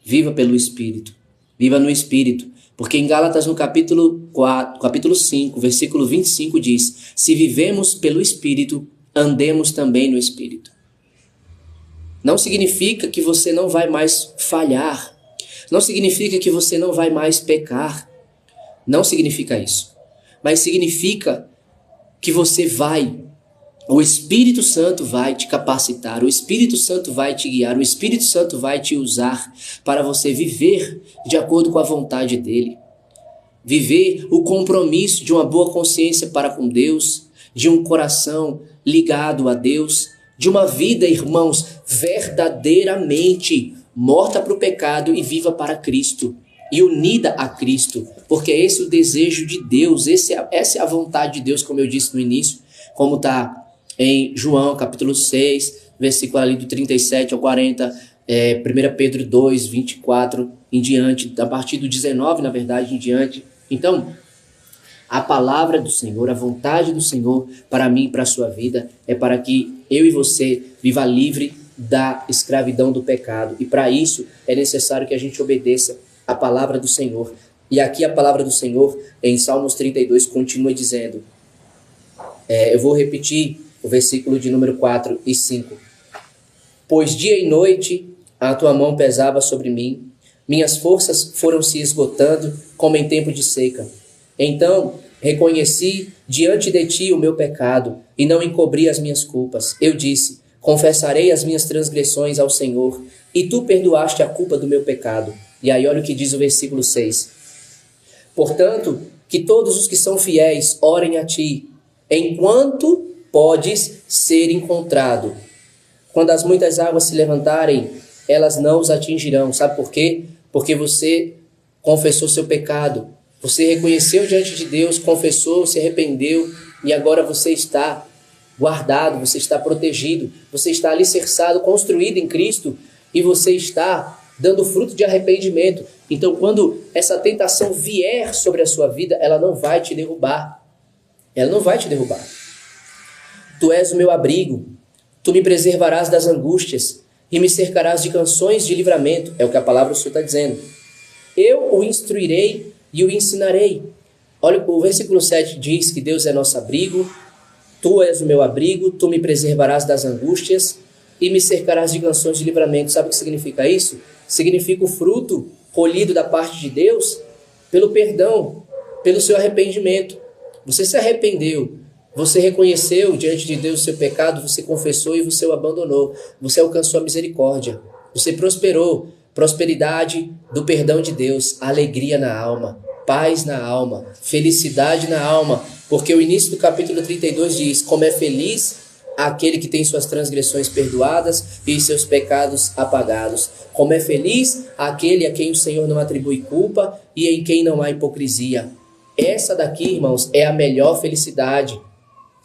Viva pelo Espírito. Viva no Espírito. Porque em Gálatas, no capítulo 5, versículo 25, diz: se vivemos pelo Espírito, andemos também no Espírito. Não significa que você não vai mais falhar. Não significa que você não vai mais pecar. Não significa isso. Mas significa que você vai. O Espírito Santo vai te capacitar, o Espírito Santo vai te guiar, o Espírito Santo vai te usar para você viver de acordo com a vontade dele. Viver o compromisso de uma boa consciência para com Deus, de um coração ligado a Deus, de uma vida, irmãos, verdadeiramente morta para o pecado e viva para Cristo e unida a Cristo, porque é esse o desejo de Deus, essa é a vontade de Deus, como eu disse no início, como está em João, capítulo 6, versículo ali do 37 ao 40, 1 Pedro 2, 24 em diante, a partir do 19, na verdade, em diante. Então, a palavra do Senhor, a vontade do Senhor para mim e para a sua vida é para que eu e você viva livre da escravidão do pecado. E para isso é necessário que a gente obedeça a palavra do Senhor. E aqui a palavra do Senhor, em Salmos 32, continua dizendo, eu vou repetir o versículo de número 4 e 5. Pois dia e noite a tua mão pesava sobre mim, minhas forças foram se esgotando como em tempo de seca. Então reconheci diante de ti o meu pecado e não encobri as minhas culpas. Eu disse, confessarei as minhas transgressões ao Senhor e tu perdoaste a culpa do meu pecado. E aí olha o que diz o versículo 6. Portanto, que todos os que são fiéis orem a ti, enquanto podes ser encontrado. Quando as muitas águas se levantarem, elas não os atingirão. Sabe por quê? Porque você confessou seu pecado. Você reconheceu diante de Deus, confessou, se arrependeu e agora você está guardado, você está protegido, você está alicerçado, construído em Cristo e você está dando fruto de arrependimento. Então, quando essa tentação vier sobre a sua vida, ela não vai te derrubar. Ela não vai te derrubar. Tu és o meu abrigo, tu me preservarás das angústias e me cercarás de canções de livramento. É o que a palavra do Senhor está dizendo. Eu o instruirei e o ensinarei. Olha, o versículo 7 diz que Deus é nosso abrigo, tu és o meu abrigo, tu me preservarás das angústias e me cercarás de canções de livramento. Sabe o que significa isso? Significa o fruto colhido da parte de Deus pelo perdão, pelo seu arrependimento. Você se arrependeu, você reconheceu diante de Deus o seu pecado, você confessou e você o abandonou. Você alcançou a misericórdia, você prosperou, prosperidade do perdão de Deus, alegria na alma, paz na alma, felicidade na alma, porque o início do capítulo 32 diz, como é feliz aquele que tem suas transgressões perdoadas e seus pecados apagados. Como é feliz aquele a quem o Senhor não atribui culpa e em quem não há hipocrisia. Essa daqui, irmãos, é a melhor felicidade.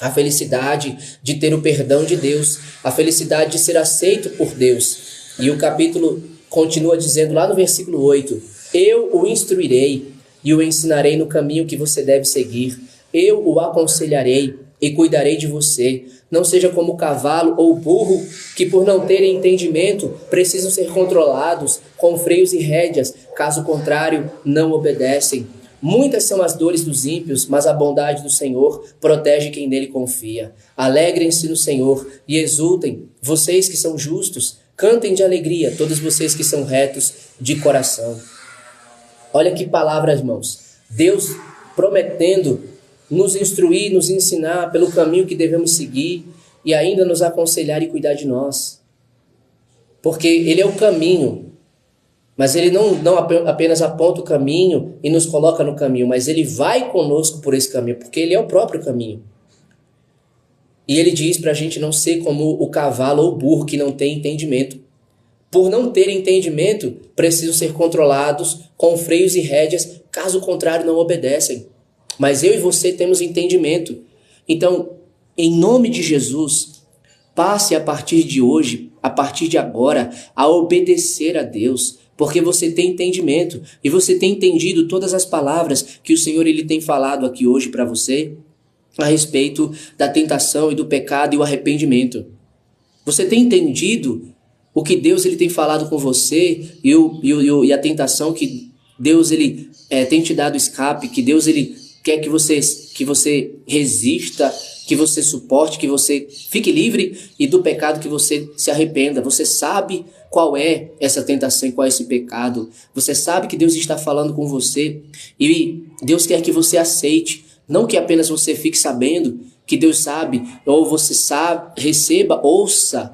A felicidade de ter o perdão de Deus, a felicidade de ser aceito por Deus. E o capítulo continua dizendo lá no versículo 8, eu o instruirei e o ensinarei no caminho que você deve seguir. Eu o aconselharei e cuidarei de você. Não seja como o cavalo ou o burro, que por não terem entendimento, precisam ser controlados com freios e rédeas, caso contrário, não obedecem. Muitas são as dores dos ímpios, mas a bondade do Senhor protege quem nele confia. Alegrem-se no Senhor e exultem, vocês que são justos, cantem de alegria, todos vocês que são retos de coração. Olha que palavras, irmãos. Deus prometendo nos instruir, nos ensinar pelo caminho que devemos seguir e ainda nos aconselhar e cuidar de nós. Porque Ele é o caminho, mas Ele não apenas aponta o caminho e nos coloca no caminho, mas Ele vai conosco por esse caminho, porque Ele é o próprio caminho. E Ele diz para a gente não ser como o cavalo ou o burro que não tem entendimento. Por não ter entendimento, precisam ser controlados com freios e rédeas, caso contrário não obedecem. Mas eu e você temos entendimento. Então, em nome de Jesus, passe a partir de hoje, a partir de agora, a obedecer a Deus, porque você tem entendimento e você tem entendido todas as palavras que o Senhor ele tem falado aqui hoje para você a respeito da tentação e do pecado e o arrependimento. Você tem entendido o que Deus ele tem falado com você e a tentação que Deus ele tem te dado escape, que Deus ele quer que você resista, que você suporte, que você fique livre, e do pecado que você se arrependa. Você sabe qual é essa tentação e qual é esse pecado. Você sabe que Deus está falando com você e Deus quer que você aceite, não que apenas você fique sabendo que Deus sabe, ou você sabe, receba, ouça.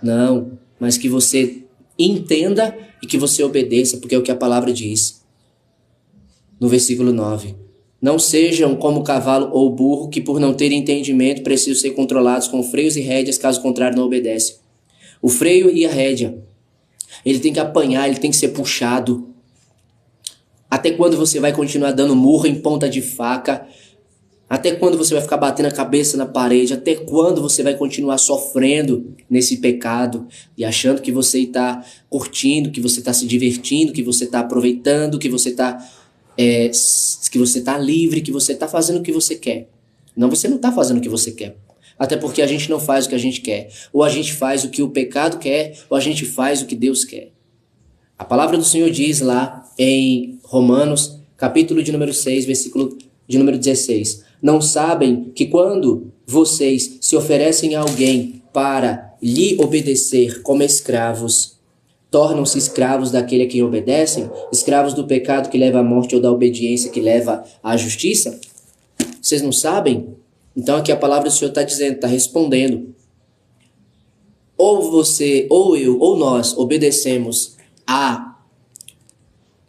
Não, mas que você entenda e que você obedeça, porque é o que a palavra diz. No versículo 9. Não sejam como o cavalo ou o burro, que por não ter entendimento precisam ser controlados com freios e rédeas, caso contrário não obedecem. O freio e a rédea, ele tem que apanhar, ele tem que ser puxado. Até quando você vai continuar dando murro em ponta de faca? Até quando você vai ficar batendo a cabeça na parede? Até quando você vai continuar sofrendo nesse pecado e achando que você está curtindo, que você está se divertindo, que você está aproveitando, que você está livre, que você está fazendo o que você quer? Não, você não está fazendo o que você quer. Até porque a gente não faz o que a gente quer. Ou a gente faz o que o pecado quer, ou a gente faz o que Deus quer. A palavra do Senhor diz lá em Romanos, capítulo de número 6, versículo de número 16. Não sabem que quando vocês se oferecem a alguém para lhe obedecer como escravos, tornam-se escravos daquele a quem obedecem, escravos do pecado que leva à morte ou da obediência que leva à justiça? Vocês não sabem? Então aqui a palavra do Senhor está dizendo, está respondendo. Ou você, ou eu, ou nós obedecemos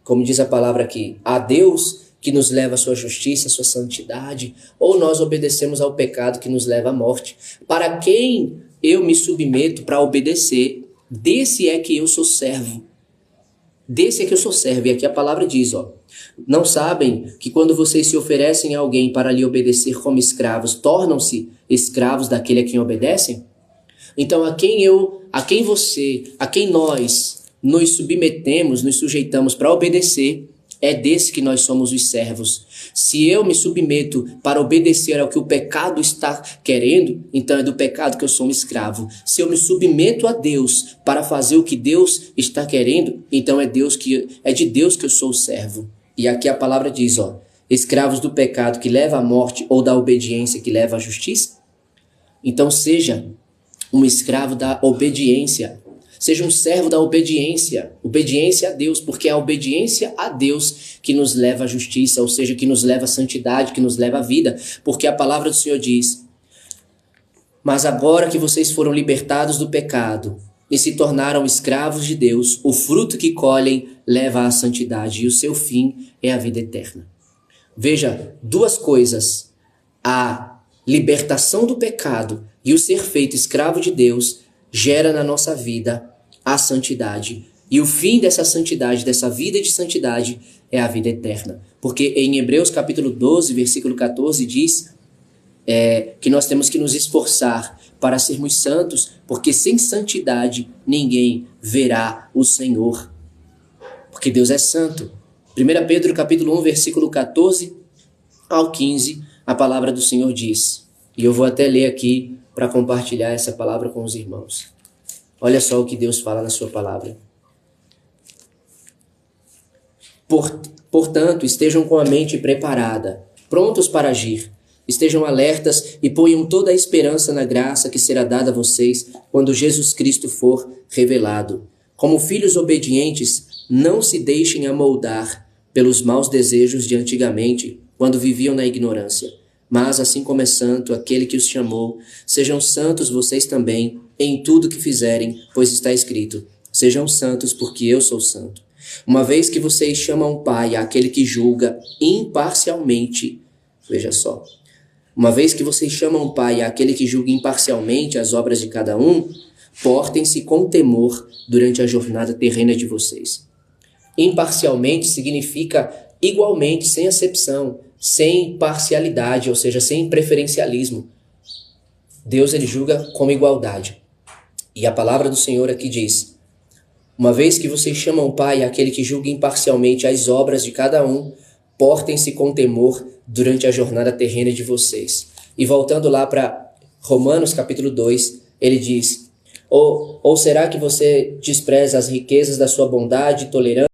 como diz a palavra aqui, a Deus que nos leva à sua justiça, à sua santidade, ou nós obedecemos ao pecado que nos leva à morte. Para quem eu me submeto para obedecer, desse é que eu sou servo. Desse é que eu sou servo. E aqui a palavra diz, não sabem que quando vocês se oferecem a alguém para lhe obedecer como escravos, tornam-se escravos daquele a quem obedecem? Então a quem nós nos submetemos, nos sujeitamos para obedecer, é desse que nós somos os servos. Se eu me submeto para obedecer ao que o pecado está querendo, então é do pecado que eu sou um escravo. Se eu me submeto a Deus para fazer o que Deus está querendo, então é de Deus que eu sou o servo. E aqui a palavra diz, escravos do pecado que leva à morte ou da obediência que leva à justiça. Então seja um escravo da obediência. Seja um servo da obediência a Deus, porque é a obediência a Deus que nos leva à justiça, ou seja, que nos leva à santidade, que nos leva à vida, porque a palavra do Senhor diz, mas agora que vocês foram libertados do pecado e se tornaram escravos de Deus, o fruto que colhem leva à santidade e o seu fim é a vida eterna. Veja, duas coisas, a libertação do pecado e o ser feito escravo de Deus gera na nossa vida a santidade. E o fim dessa santidade, dessa vida de santidade, é a vida eterna. Porque em Hebreus capítulo 12, versículo 14, diz que nós temos que nos esforçar para sermos santos, porque sem santidade ninguém verá o Senhor. Porque Deus é santo. 1 Pedro capítulo 1, versículo 14 ao 15, a palavra do Senhor diz. E eu vou até ler aqui para compartilhar essa palavra com os irmãos. Olha só o que Deus fala na sua palavra. Portanto, estejam com a mente preparada, prontos para agir. Estejam alertas e ponham toda a esperança na graça que será dada a vocês quando Jesus Cristo for revelado. Como filhos obedientes, não se deixem amoldar pelos maus desejos de antigamente, quando viviam na ignorância. Mas, assim como é santo aquele que os chamou, sejam santos vocês também em tudo que fizerem, pois está escrito, sejam santos porque eu sou santo. Uma vez que vocês chamam Pai àquele que julga imparcialmente, veja só, uma vez que vocês chamam Pai àquele que julga imparcialmente as obras de cada um, portem-se com temor durante a jornada terrena de vocês. Imparcialmente significa igualmente, sem acepção, sem parcialidade, ou seja, sem preferencialismo. Deus ele julga com igualdade. E a palavra do Senhor aqui diz, uma vez que vocês chamam Pai àquele que julga imparcialmente as obras de cada um, portem-se com temor durante a jornada terrena de vocês. E voltando lá para Romanos capítulo 2, ele diz, Ou será que você despreza as riquezas da sua bondade, tolerância